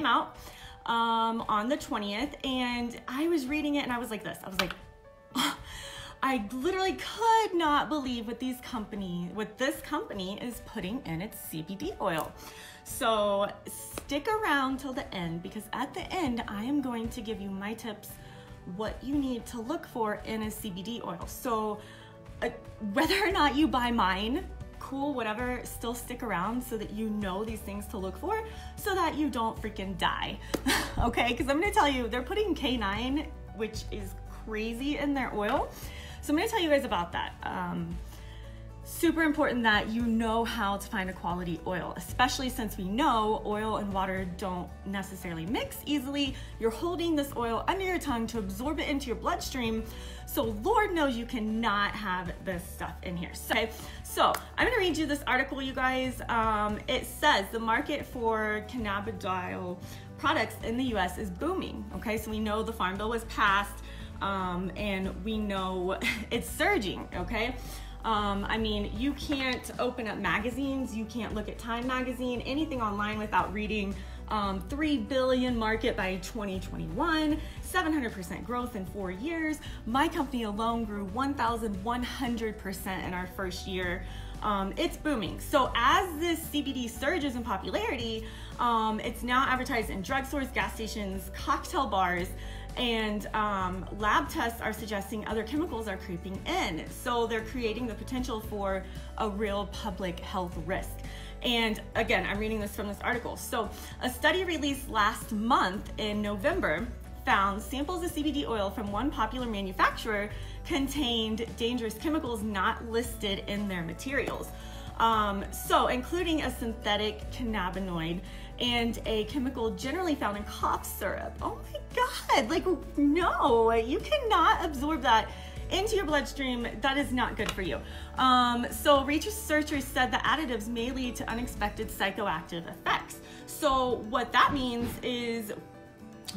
out on the 20th, and I was reading it and I was like this. I was like, oh, I literally could not believe what this company is putting in its CBD oil. So stick around till the end, because at the end I am going to give you my tips, what you need to look for in a CBD oil. So whether or not you buy mine, cool, whatever, still stick around so that you know these things to look for so that you don't freaking die. Okay, because I'm gonna tell you, they're putting K9, which is crazy, in their oil. So I'm gonna tell you guys about that. Super important that you know how to find a quality oil, especially since we know oil and water don't necessarily mix easily. You're holding this oil under your tongue to absorb it into your bloodstream. So Lord knows you cannot have this stuff in here. So I'm gonna read you this article, you guys. It says the market for cannabidiol products in the US is booming. Okay, so we know the Farm Bill was passed, and we know it's surging, okay? I mean, you can't open up magazines, you can't look at Time magazine, anything online without reading 3 billion market by 2021, 700% growth in 4 years. My company alone grew 1,100% in our first year. It's booming. So as this CBD surges in popularity, it's now advertised in drugstores, gas stations, cocktail bars, and lab tests are suggesting other chemicals are creeping in. So they're creating the potential for a real public health risk. And again, I'm reading this from this article. So a study released last month in November found samples of CBD oil from one popular manufacturer contained dangerous chemicals not listed in their materials. So including a synthetic cannabinoid and a chemical generally found in cough syrup. Oh my God, like, no, you cannot absorb that into your bloodstream. That is not good for you. So researchers said the additives may lead to unexpected psychoactive effects. So what that means is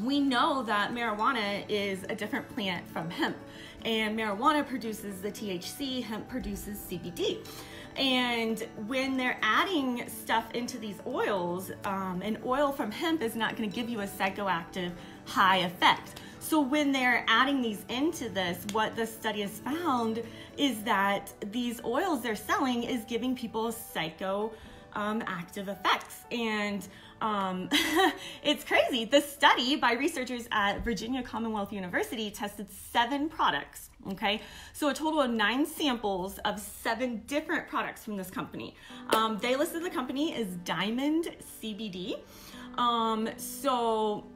we know that marijuana is a different plant from hemp, and marijuana produces the THC, hemp produces CBD. And when they're adding stuff into these oils, an oil from hemp is not going to give you a psychoactive high effect. So when they're adding these into this, what the study has found is that these oils they're selling is giving people psychoactive effects. And it's crazy. The study by researchers at Virginia Commonwealth University tested 7 products, okay? So a total of 9 samples of 7 different products from this company. They listed the company as Diamond CBD. So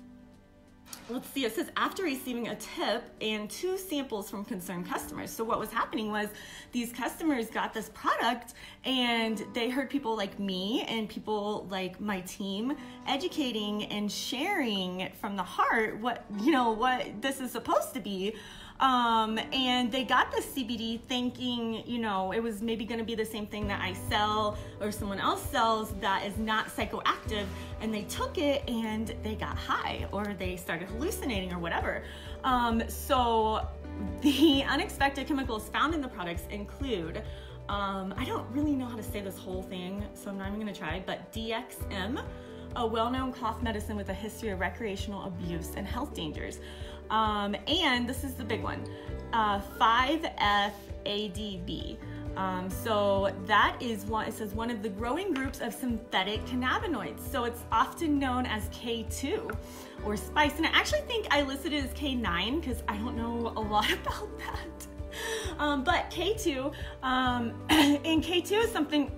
let's see, it says after receiving a tip and 2 samples from concerned customers. So what was happening was these customers got this product and they heard people like me and people like my team educating and sharing from the heart what this is supposed to be. And they got the CBD thinking, it was maybe going to be the same thing that I sell or someone else sells that is not psychoactive, and they took it and they got high or they started hallucinating or whatever. So the unexpected chemicals found in the products include, I don't really know how to say this whole thing, so I'm not even going to try, but DXM, a well-known cough medicine with a history of recreational abuse and health dangers. And this is the big one, 5-FADB. So that is it says one of the growing groups of synthetic cannabinoids. So it's often known as K2 or spice. And I actually think I listed it as K9 because I don't know a lot about that. But K2, and K2 is something,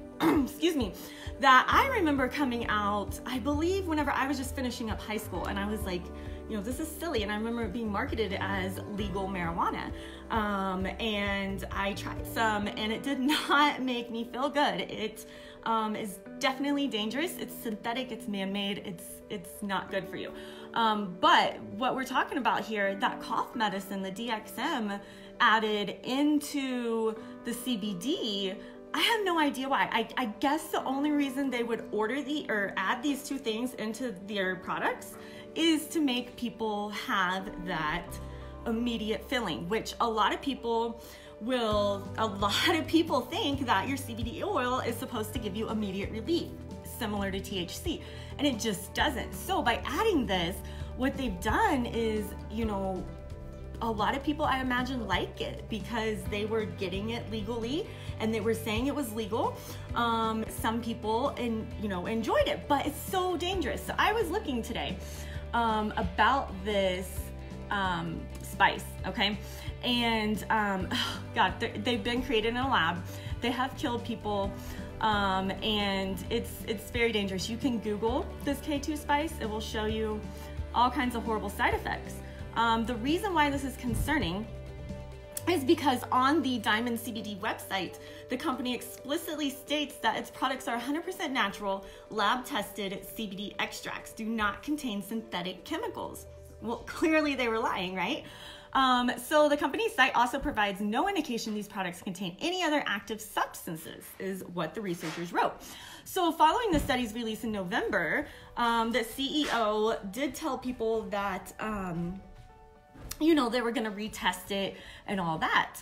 excuse me, that I remember coming out, I believe whenever I was just finishing up high school, and I was like, this is silly. And I remember it being marketed as legal marijuana. And I tried some and it did not make me feel good. It is definitely dangerous. It's synthetic, it's man-made, it's not good for you. But what we're talking about here, that cough medicine, the DXM added into the CBD, I have no idea why. I guess the only reason they would add these 2 things into their products is to make people have that immediate feeling, which a lot of people think that your CBD oil is supposed to give you immediate relief. similar to THC, and it just doesn't. So by adding this, what they've done is, you know, a lot of people, I imagine, like it because they were getting it legally and they were saying it was legal. Some people enjoyed it, but it's so dangerous. So I was looking today about this spice, okay? And God, they've been created in a lab. They have killed people, and it's very dangerous. You can Google this K2 spice. It will show you all kinds of horrible side effects. The reason why this is concerning is because on the Diamond CBD website, the company explicitly states that its products are 100% natural, lab-tested CBD extracts, do not contain synthetic chemicals. Well, clearly they were lying, right? So the company's site also provides no indication these products contain any other active substances, is what the researchers wrote. So following the study's release in November, the CEO did tell people that, you know, they were going to retest it and all that.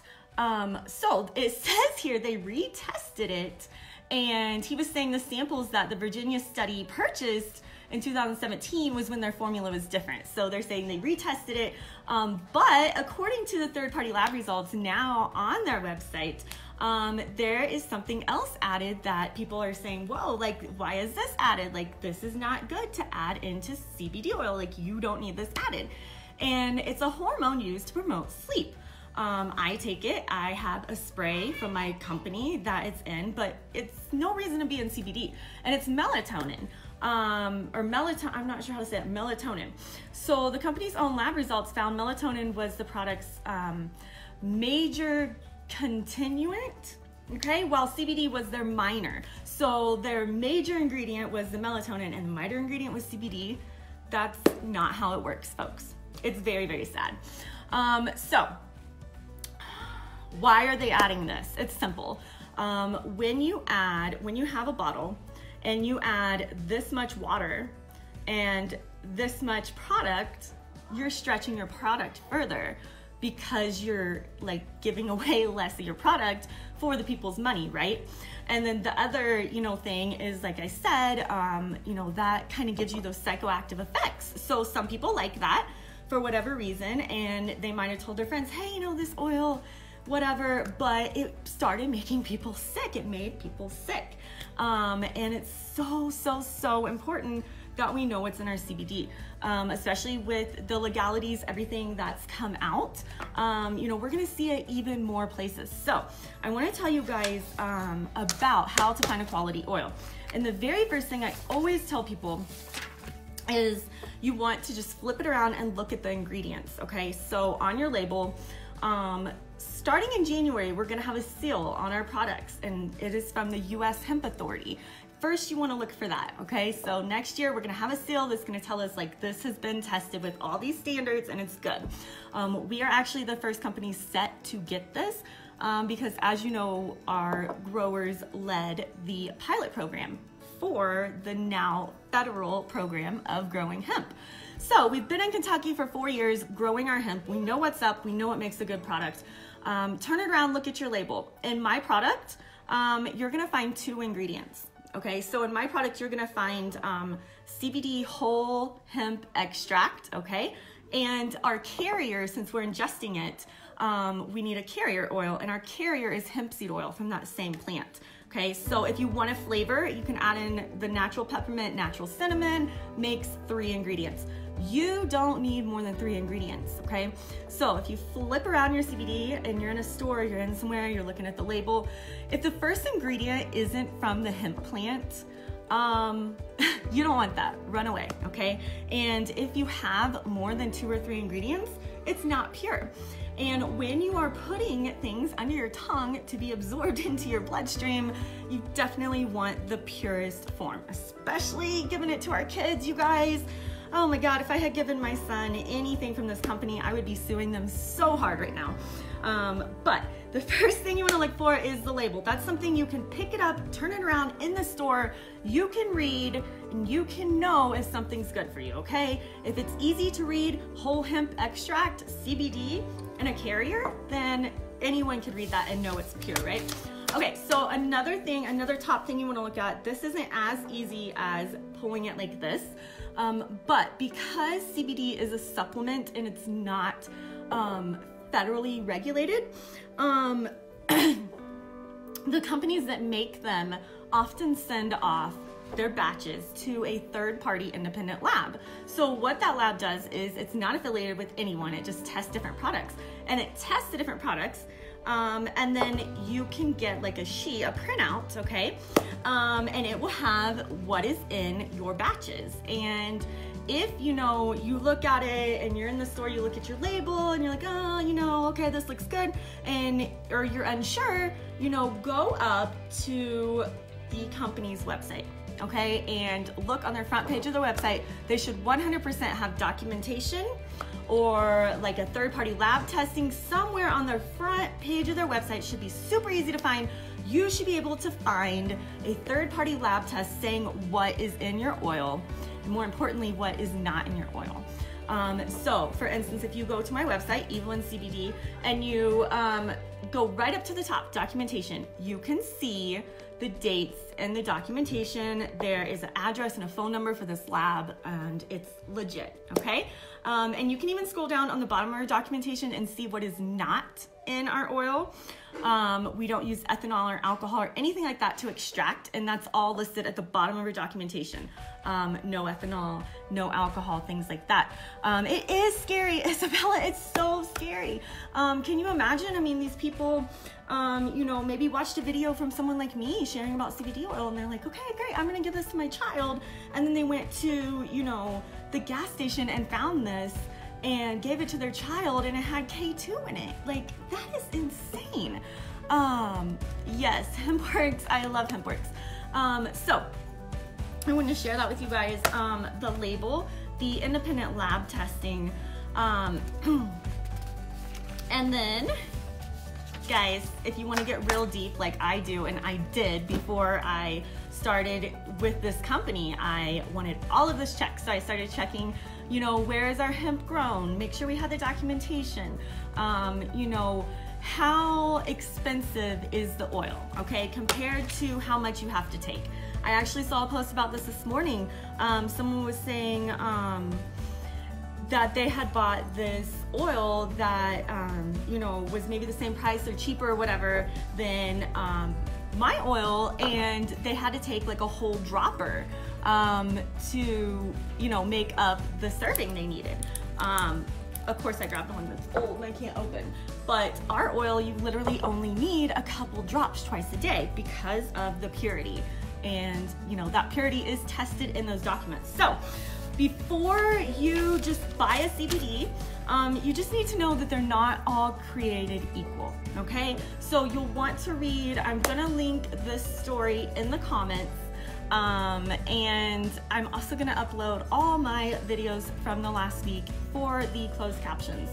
So it says here they retested it, and he was saying the samples that the Virginia study purchased in 2017 was when their formula was different. So they're saying they retested it, but according to the third-party lab results now on their website, there is something else added that people are saying, whoa, like, why is this added? Like, this is not good to add into CBD oil. Like, you don't need this added. And it's a hormone used to promote sleep. I take it. I have a spray from my company that it's in, but it's no reason to be in CBD. And it's melatonin, or melatonin, I'm not sure how to say it, melatonin. So the company's own lab results found melatonin was the product's major continuant, okay, while CBD was their minor. So their major ingredient was the melatonin and the minor ingredient was CBD. That's not how it works, folks. It's very, very sad. So why are they adding this? It's simple. When you have a bottle and you add this much water and this much product, you're stretching your product further because you're like giving away less of your product for the people's money, right? And then the other, thing is, like I said, that kind of gives you those psychoactive effects. So some people like that for whatever reason, and they might have told their friends, hey, this oil, whatever, but it started making people sick. It made people sick. And it's so important that we know what's in our CBD, especially with the legalities, everything that's come out. We're gonna see it even more places. So I wanna tell you guys about how to find a quality oil. And the very first thing I always tell people is you want to just flip it around and look at the ingredients, okay? So on your label, starting in January, we're gonna have a seal on our products, and it is from the US Hemp Authority. First, you wanna look for that, okay? So next year, we're gonna have a seal that's gonna tell us, like, this has been tested with all these standards and it's good. We are actually the first company set to get this because, as you know, our growers led the pilot program for the now federal program of growing hemp. So we've been in Kentucky for 4 years growing our hemp. We know what's up. We know what makes a good product. Turn it around, look at your label. In my product, you're gonna find 2 ingredients. Okay, so in my product, you're gonna find CBD whole hemp extract, okay? And our carrier, since we're ingesting it, we need a carrier oil, and our carrier is hemp seed oil from that same plant. Okay, so if you want a flavor, you can add in the natural peppermint, natural cinnamon, makes 3 ingredients. You don't need more than 3 ingredients, okay? So if you flip around your CBD and you're in a store, you're in somewhere, you're looking at the label, if the first ingredient isn't from the hemp plant, you don't want that, run away, okay? And if you have more than 2 or 3 ingredients, it's not pure. And when you are putting things under your tongue to be absorbed into your bloodstream, you definitely want the purest form, especially giving it to our kids, you guys. Oh my God, if I had given my son anything from this company, I would be suing them so hard right now. But the first thing you wanna look for is the label. That's something you can pick it up, turn it around in the store, you can read, and you can know if something's good for you, okay? If it's easy to read, whole hemp extract, CBD, and a carrier, then anyone can read that and know it's pure, right? Okay, so another top thing you want to look at, this isn't as easy as pulling it like this, but because CBD is a supplement and it's not federally regulated, the companies that make them often send off their batches to a third-party independent lab. So what that lab does is it's not affiliated with anyone, it just tests different products. And it tests the different products, and then you can get like a sheet, a printout, okay? And it will have what is in your batches. And if you look at it and you're in the store, you look at your label and you're like, oh, okay, this looks good, or you're unsure, go up to the company's website, okay, and look on their front page of their website. They should 100% have documentation or like a third-party lab testing somewhere on their front page of their website. Should be super easy to find. You should be able to find a third-party lab test saying what is in your oil, and more importantly, what is not in your oil. So for instance, if you go to my website, Evelyn CBD, and you go right up to the top, documentation, you can see the dates and the documentation. There is an address and a phone number for this lab, and it's legit, okay? And you can even scroll down on the bottom of our documentation and see what is not in our oil. We don't use ethanol or alcohol or anything like that to extract, and that's all listed at the bottom of our documentation. No ethanol, no alcohol, things like that. It is scary, Isabella, it's so scary. Can you imagine? I mean, these people, maybe watched a video from someone like me sharing about CBD oil, and they're like, okay, great, I'm gonna give this to my child. And then they went to, the gas station and found this and gave it to their child, and it had K2 in it. Like, that is insane. Yes, HempWorks, I love HempWorks. So I wanted to share that with you guys. The label, the independent lab testing, and then guys, if you want to get real deep like I do, and I did before I started with this company, I wanted all of this checked. So I started checking, where is our hemp grown? Make sure we had the documentation. How expensive is the oil, okay, compared to how much you have to take. I actually saw a post about this morning. Someone was saying that they had bought this oil that, was maybe the same price or cheaper or whatever than my oil, and they had to take like a whole dropper to, make up the serving they needed. Of course I grabbed the one that's old and I can't open, but our oil, you literally only need a couple drops twice a day because of the purity. And that purity is tested in those documents. So before you just buy a CBD, you just need to know that they're not all created equal, okay? So you'll want to read, I'm gonna link this story in the comments, and I'm also gonna upload all my videos from the last week for the closed captions,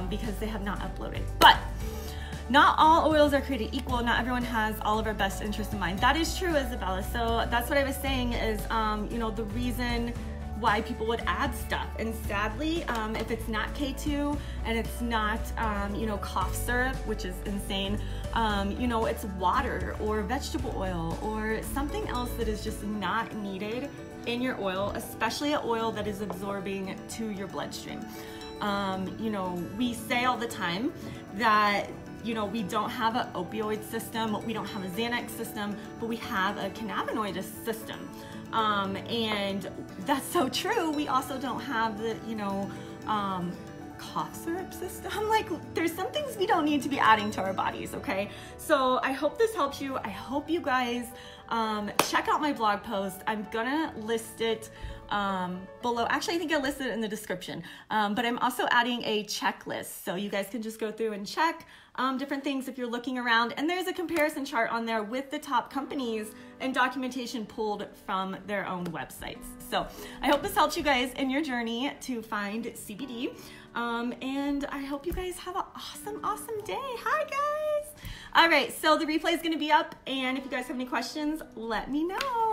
because they have not uploaded. But not all oils are created equal. Not everyone has all of our best interests in mind. That is true, Isabella. So that's what I was saying is, the reason why people would add stuff. And sadly, if it's not K2 and it's not, cough syrup, which is insane, it's water or vegetable oil or something else that is just not needed in your oil, especially an oil that is absorbing to your bloodstream. We say all the time that we don't have an opioid system, we don't have a Xanax system, but we have a cannabinoid system. And that's so true. We also don't have the, cough syrup system. Like, there's some things we don't need to be adding to our bodies, okay? So I hope this helps you. I hope you guys check out my blog post. I'm gonna list it below. Actually, I think I listed it in the description, but I'm also adding a checklist, so you guys can just go through and check different things if you're looking around, and there's a comparison chart on there with the top companies and documentation pulled from their own websites. So I hope this helps you guys in your journey to find CBD, and I hope you guys have an awesome day. Hi guys. All right, so the replay is going to be up, and if you guys have any questions, let me know.